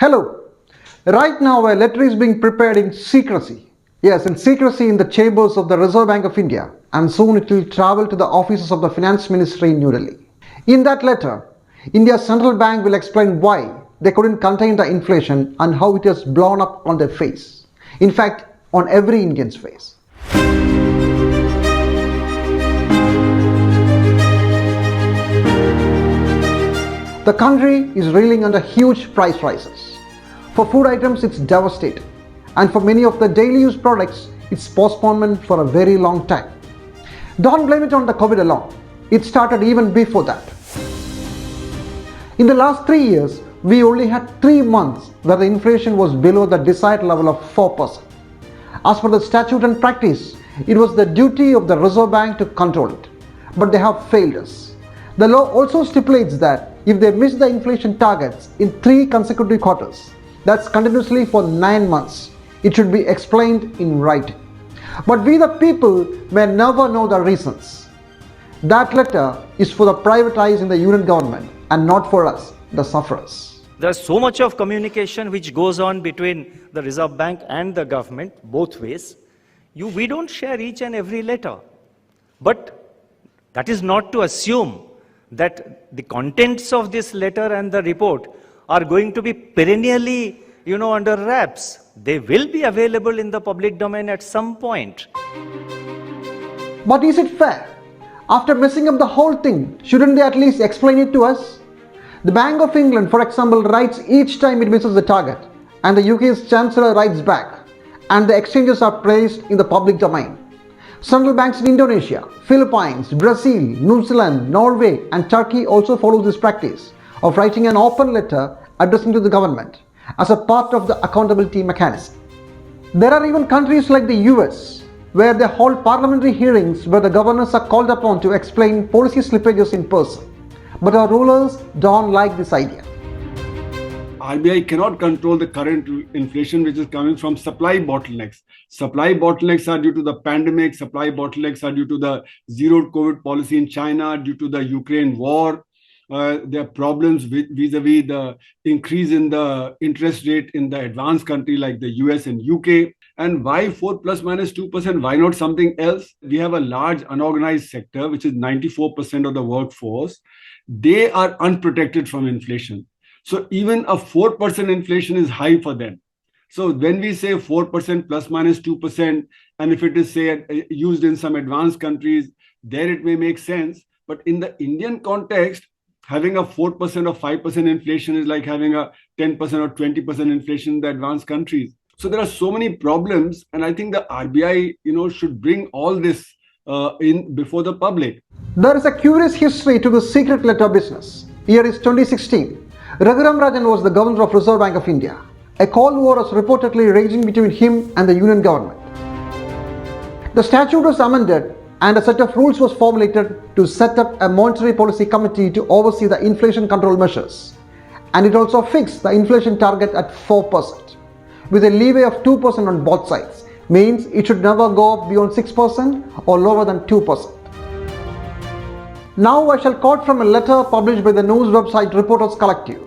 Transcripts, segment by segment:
Hello. Right now, a letter is being prepared in secrecy. Yes, in secrecy in the chambers of the Reserve Bank of India, and soon it will travel to the offices of the Finance Ministry in New Delhi. In that letter, India's central bank will explain why they couldn't contain the inflation and how it has blown up on their face. In fact, on every Indian's face. The country is reeling under huge price rises. For food items, it's devastating. And for many of the daily use products, it's postponement for a very long time. Don't blame it on the COVID alone. It started even before that. In the last 3 years, we only had 3 months where the inflation was below the desired level of 4%. As per the statute and practice, it was the duty of the Reserve Bank to control it. But they have failed us. The law also stipulates that if they miss the inflation targets in 3 consecutive quarters, that's continuously for 9 months, it should be explained in writing. But we the people may never know the reasons. That letter is for the privatized in the union government and not for us, the sufferers. There's so much of communication which goes on between the Reserve Bank and the government, both ways. We don't share each and every letter. But that is not to assume that the contents of this letter and the report are going to be perennially, under wraps. They will be available in the public domain at some point. But is it fair? After messing up the whole thing, shouldn't they at least explain it to us? The Bank of England, for example, writes each time it misses the target, and the UK's Chancellor writes back, and the exchanges are placed in the public domain. Central banks in Indonesia, Philippines, Brazil, New Zealand, Norway, and Turkey also follow this practice of writing an open letter addressing to the government as a part of the accountability mechanism. There are even countries like the US where they hold parliamentary hearings where the governors are called upon to explain policy slippages in person. But our rulers don't like this idea. RBI cannot control the current inflation which is coming from supply bottlenecks. Supply bottlenecks are due to the pandemic. Supply bottlenecks are due to the zero COVID policy in China, due to the Ukraine war. There are problems vis-a-vis the increase in the interest rate in the advanced country like the US and UK. And why 4 plus minus 2%? Why not something else? We have a large unorganized sector, which is 94% of the workforce. They are unprotected from inflation. So even a 4% inflation is high for them. So when we say 4% plus minus 2%, and if it is say used in some advanced countries, there it may make sense. But in the Indian context, having a 4% or 5% inflation is like having a 10% or 20% inflation in the advanced countries. So there are so many problems, and I think the RBI, should bring all this in before the public. There is a curious history to the secret letter business. Year is 2016. Raghuram Rajan was the governor of Reserve Bank of India. A cold war was reportedly raging between him and the union government. The statute was amended and a set of rules was formulated to set up a monetary policy committee to oversee the inflation control measures. And it also fixed the inflation target at 4%, with a leeway of 2% on both sides. Means it should never go up beyond 6% or lower than 2%. Now I shall quote from a letter published by the news website Reporters Collective.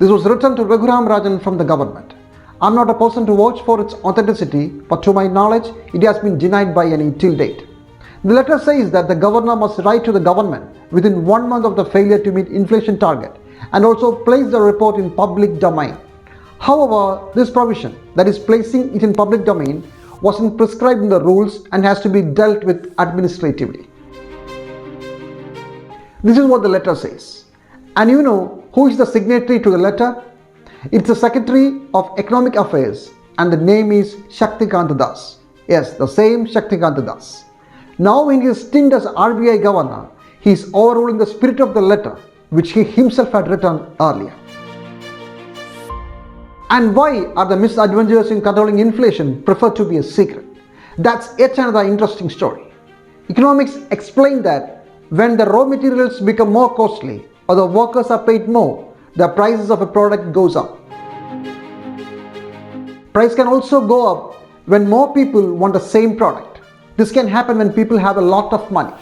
This was written to Raghuram Rajan from the government. I'm not a person to vouch for its authenticity, but to my knowledge, it has been denied by any till date. The letter says that the governor must write to the government within 1 month of the failure to meet inflation target and also place the report in public domain. However, this provision, that is placing it in public domain, wasn't prescribed in the rules and has to be dealt with administratively. This is what the letter says. And you know who is the signatory to the letter? It's the Secretary of Economic Affairs, and the name is Shaktikant Das. Yes, the same Shaktikant Das. Now in his stint as RBI governor, he is overruling the spirit of the letter which he himself had written earlier. And why are the misadventures in controlling inflation preferred to be a secret? That's yet another interesting story. Economics explain that when the raw materials become more costly or the workers are paid more, the prices of a product goes up. Price can also go up when more people want the same product. This can happen when people have a lot of money.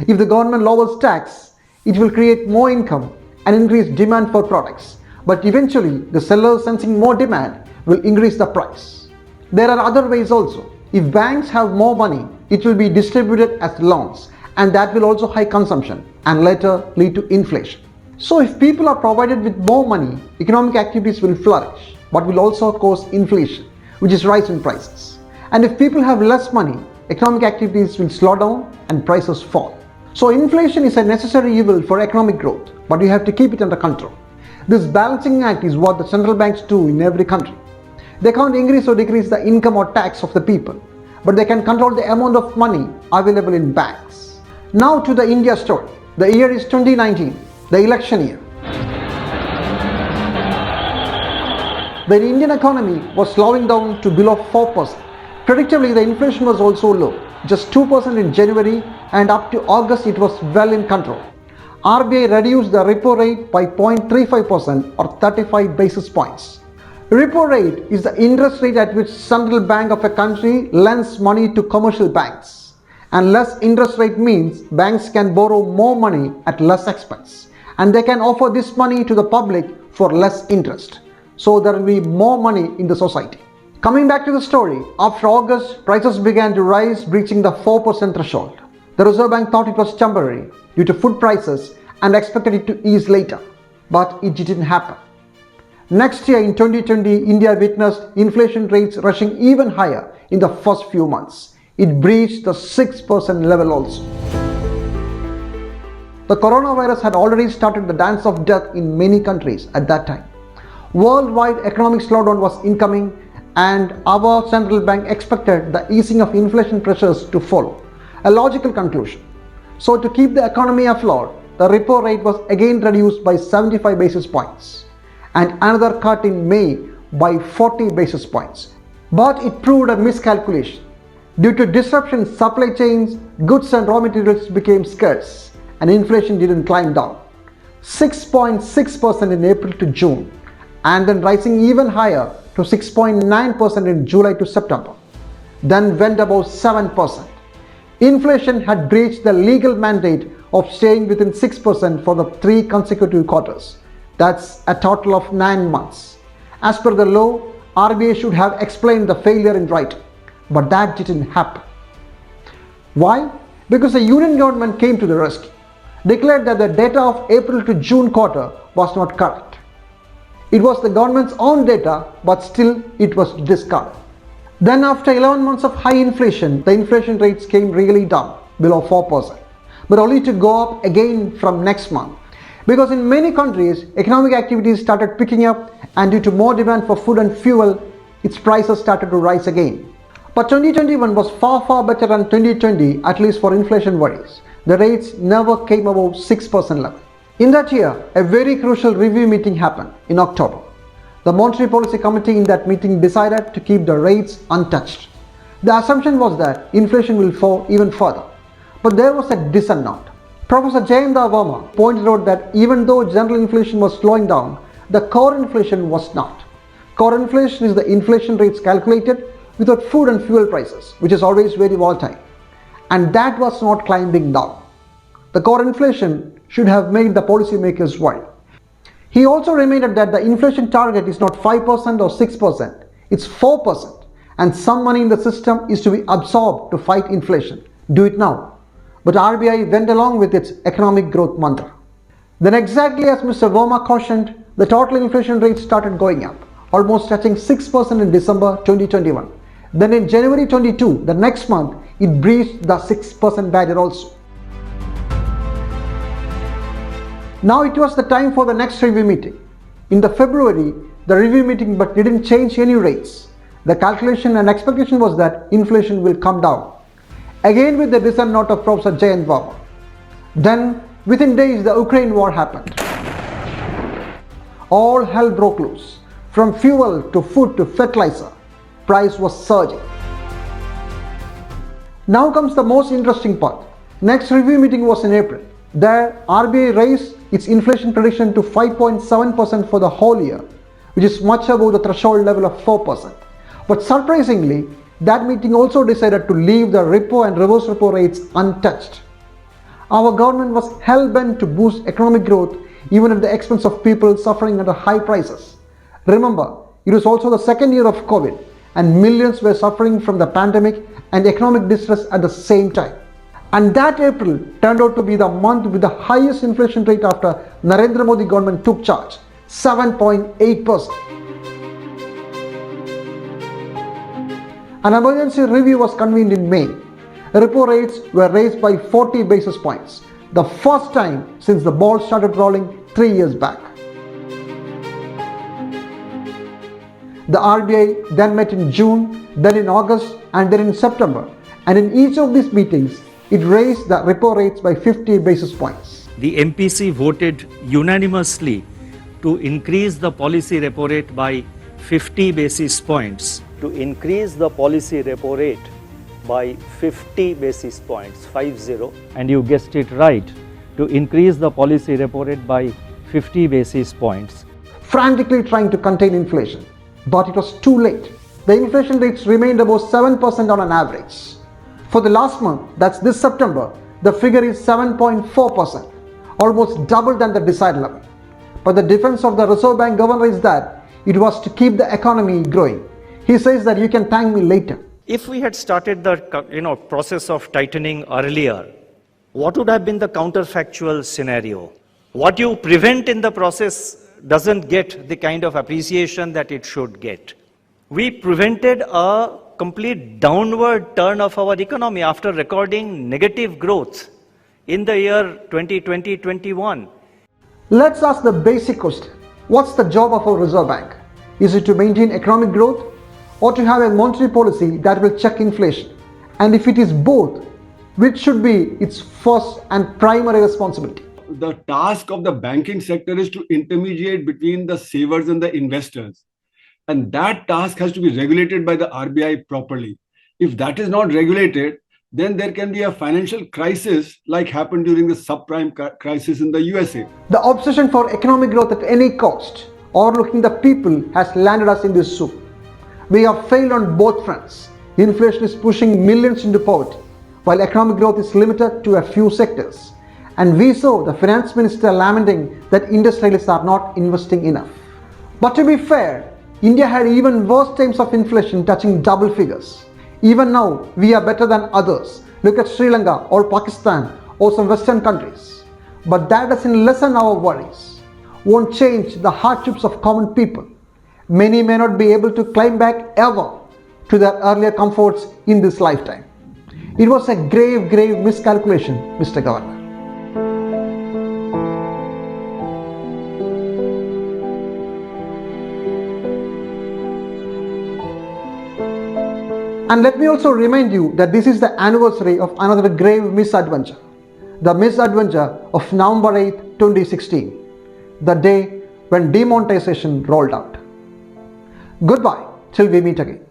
If the government lowers tax, it will create more income and increase demand for products. But eventually, the sellers sensing more demand will increase the price. There are other ways also. If banks have more money, it will be distributed as loans, and that will also hike consumption and later lead to inflation. So if people are provided with more money, economic activities will flourish, but will also cause inflation, which is rise in prices. And if people have less money, economic activities will slow down and prices fall. So inflation is a necessary evil for economic growth, but you have to keep it under control. This balancing act is what the central banks do in every country. They can't increase or decrease the income or tax of the people, but they can control the amount of money available in banks. Now to the India story. The year is 2019, the election year. The Indian economy was slowing down to below 4%. Predictably, the inflation was also low, just 2% in January, and up to August it was well in control. RBI reduced the repo rate by 0.35% or 35 basis points. Repo rate is the interest rate at which central bank of a country lends money to commercial banks. And less interest rate means banks can borrow more money at less expense, and they can offer this money to the public for less interest. So there will be more money in the society. Coming back to the story, after August, prices began to rise, breaching the 4% threshold. The Reserve Bank thought it was temporary due to food prices and expected it to ease later, but it didn't happen. Next year in 2020, India witnessed inflation rates rushing even higher in the first few months. It breached the 6% level also. The coronavirus had already started the dance of death in many countries at that time. Worldwide economic slowdown was incoming, and our central bank expected the easing of inflation pressures to follow. A logical conclusion. So to keep the economy afloat, the repo rate was again reduced by 75 basis points and another cut in May by 40 basis points. But it proved a miscalculation. Due to disruption in supply chains, goods and raw materials became scarce and inflation didn't climb down. 6.6% in April to June, and then rising even higher to 6.9% in July to September, then went above 7%. Inflation had breached the legal mandate of staying within 6% for the 3 consecutive quarters. That's a total of 9 months. As per the law, RBI should have explained the failure in writing, but that didn't happen. Why? Because the union government came to the rescue, declared that the data of April to June quarter was not correct. It was the government's own data, but still it was discarded. Then after 11 months of high inflation, the inflation rates came really down, below 4%, but only to go up again from next month. Because in many countries, economic activities started picking up, and due to more demand for food and fuel, its prices started to rise again. But 2021 was far better than 2020, at least for inflation worries. The rates never came above 6% level. In that year, a very crucial review meeting happened in October. The Monetary Policy Committee in that meeting decided to keep the rates untouched. The assumption was that inflation will fall even further. But there was a dissent note. Professor Jayanta Verma pointed out that even though general inflation was slowing down, the core inflation was not. Core inflation is the inflation rates calculated without food and fuel prices, which is always very volatile. And that was not climbing down. The core inflation should have made the policymakers worry. He also reminded that the inflation target is not 5% or 6%, it's 4%, and some money in the system is to be absorbed to fight inflation. Do it now. But RBI went along with its economic growth mantra. Then exactly as Mr. Verma cautioned, the total inflation rate started going up, almost touching 6% in December 2021. Then in January 22, the next month, it breached the 6% barrier also. Now it was the time for the next review meeting. In the February, the review meeting but didn't change any rates. The calculation and expectation was that inflation will come down. Again with the dissent note of Professor Jayant Verma. Then within days the Ukraine war happened. All hell broke loose. From fuel to food to fertilizer, price was surging. Now comes the most interesting part. Next review meeting was in April. There, RBI raised its inflation prediction to 5.7% for the whole year, which is much above the threshold level of 4%. But surprisingly, that meeting also decided to leave the repo and reverse repo rates untouched. Our government was hell-bent to boost economic growth even at the expense of people suffering under high prices. Remember, it was also the second year of COVID, and millions were suffering from the pandemic and economic distress at the same time. And that April turned out to be the month with the highest inflation rate after Narendra Modi government took charge, 7.8%. An emergency review was convened in May. Repo rates were raised by 40 basis points, the first time since the ball started rolling 3 years back. The RBI then met in June, then in August, and then in September. And in each of these meetings, it raised the repo rates by 50 basis points. The MPC voted unanimously to increase the policy repo rate by 50 basis points. To increase the policy repo rate by 50 basis points, 50. And you guessed it right, to increase the policy repo rate by 50 basis points. Frantically trying to contain inflation. But it was too late. The inflation rates remained above 7% on an average. For the last month, that's this September, the figure is 7.4%, almost double than the desired level. But the defense of the Reserve Bank governor is that it was to keep the economy growing. He says that you can thank me later. If we had started the process of tightening earlier, what would have been the counterfactual scenario? What you prevent in the process doesn't get the kind of appreciation that it should get. We prevented a complete downward turn of our economy after recording negative growth in the year 2020-21. Let's ask the basic question. What's the job of our Reserve Bank? Is it to maintain economic growth or to have a monetary policy that will check inflation? And if it is both, which should be its first and primary responsibility? The task of the banking sector is to intermediate between the savers and the investors. And that task has to be regulated by the RBI properly. If that is not regulated, then there can be a financial crisis like happened during the subprime crisis in the USA. The obsession for economic growth at any cost, overlooking the people, has landed us in this soup. We have failed on both fronts. Inflation is pushing millions into poverty, while economic growth is limited to a few sectors. And we saw the finance minister lamenting that industrialists are not investing enough. But to be fair, India had even worse times of inflation touching double figures. Even now, we are better than others. Look at Sri Lanka or Pakistan or some Western countries. But that doesn't lessen our worries, won't change the hardships of common people. Many may not be able to climb back ever to their earlier comforts in this lifetime. It was a grave miscalculation, Mr. Governor. And let me also remind you that this is the anniversary of another grave misadventure. The misadventure of November 8, 2016, the day when demonetization rolled out. Goodbye till we meet again.